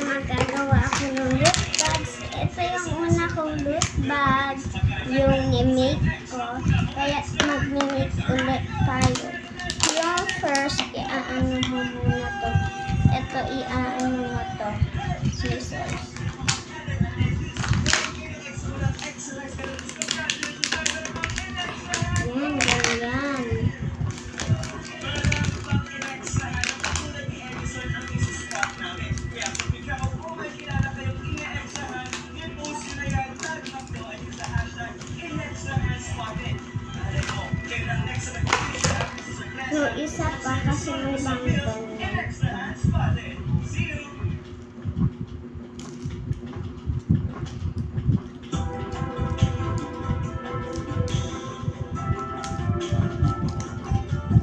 magagawa ako ng loot bags. Ito yung una kong loot bag. Yung ni-make ko. Kaya mag-make ulit tayo. Yung first, iaano mo muna to. Ito, iaano mo to. Scissors. Yan, ganyan. So, isa pa kasi may bangkong.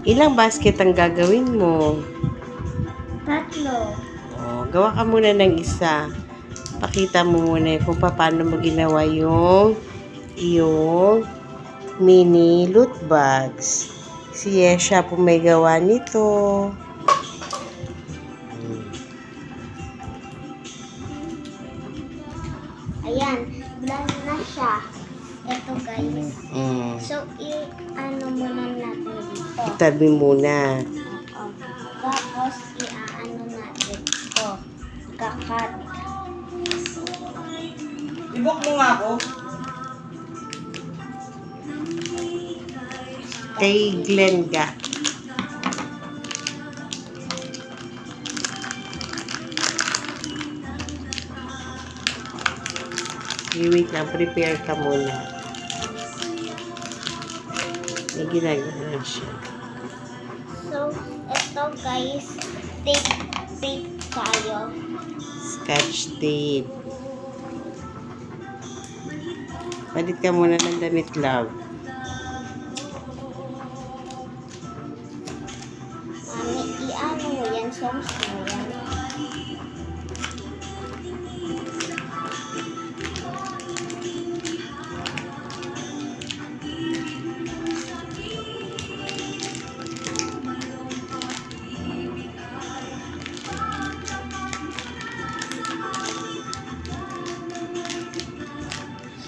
Ilang basket ang gagawin mo? 3. Gawa ka muna ng isa. Pakita mo muna kung paano mo ginawa yung mini loot bags. Si Yesha po may gawa nito. Ayan, done na siya. Ito guys. So, i-ano muna natin dito. Itabi muna. Tapos, i-ano natin ito. Kakat. Ibok mo nga ako. Kay Glenn ka. Wait lang, prepare ka muna. May ginagawa siya. So, ito guys, tape tayo. Scotch tape. Palit ka muna ng damit, love. Mami, i-ano mo yan, songs mo yan.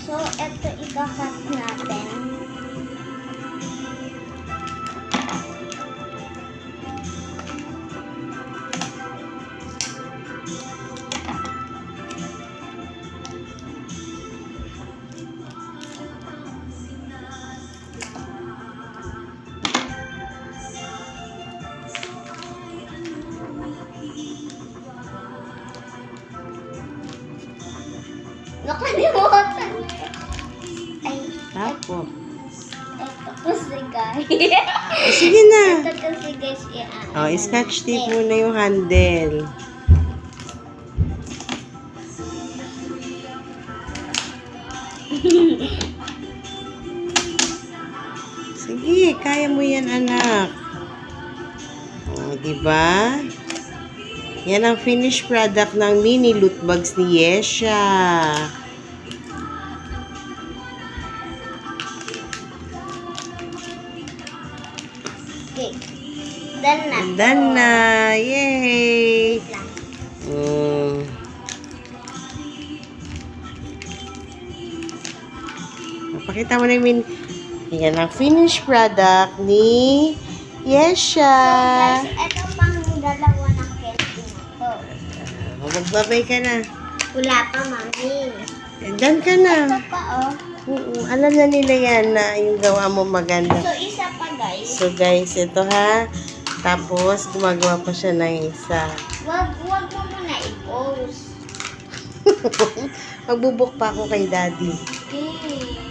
So, ito ikakat natin. Nakalimutan. Ay, Tapos. ito kasi guys. Sige na. Ito kasi guys, i-ano. Scotch tape muna yung handle. Sige, kaya mo yan, anak. Diba? Yan ang finished product ng mini loot bags ni Yesha. Okay. Done na. Done na. Yay! Pakita mo na yung yan ang finished product ni Yesha. So guys, ito pang dalawa ng candy na to. Magbabay ka na. Wala pa, mami. Done ka na. Ito pa, oh. Alam na nila yan na yung gawa mo maganda. So, isa pa, guys. So guys, ito ha. Tapos, gumagawa pa siya ng isa. Wag mo muna i-post. Magbubuk pa ako kay daddy. Okay.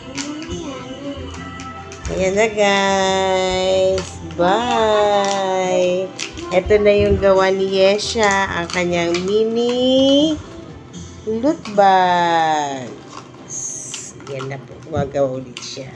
Ayan na guys. Bye! Ito na yung gawa ni Yesha, ang kanyang mini loot bags. Yan na po, gumagawa ulit siya.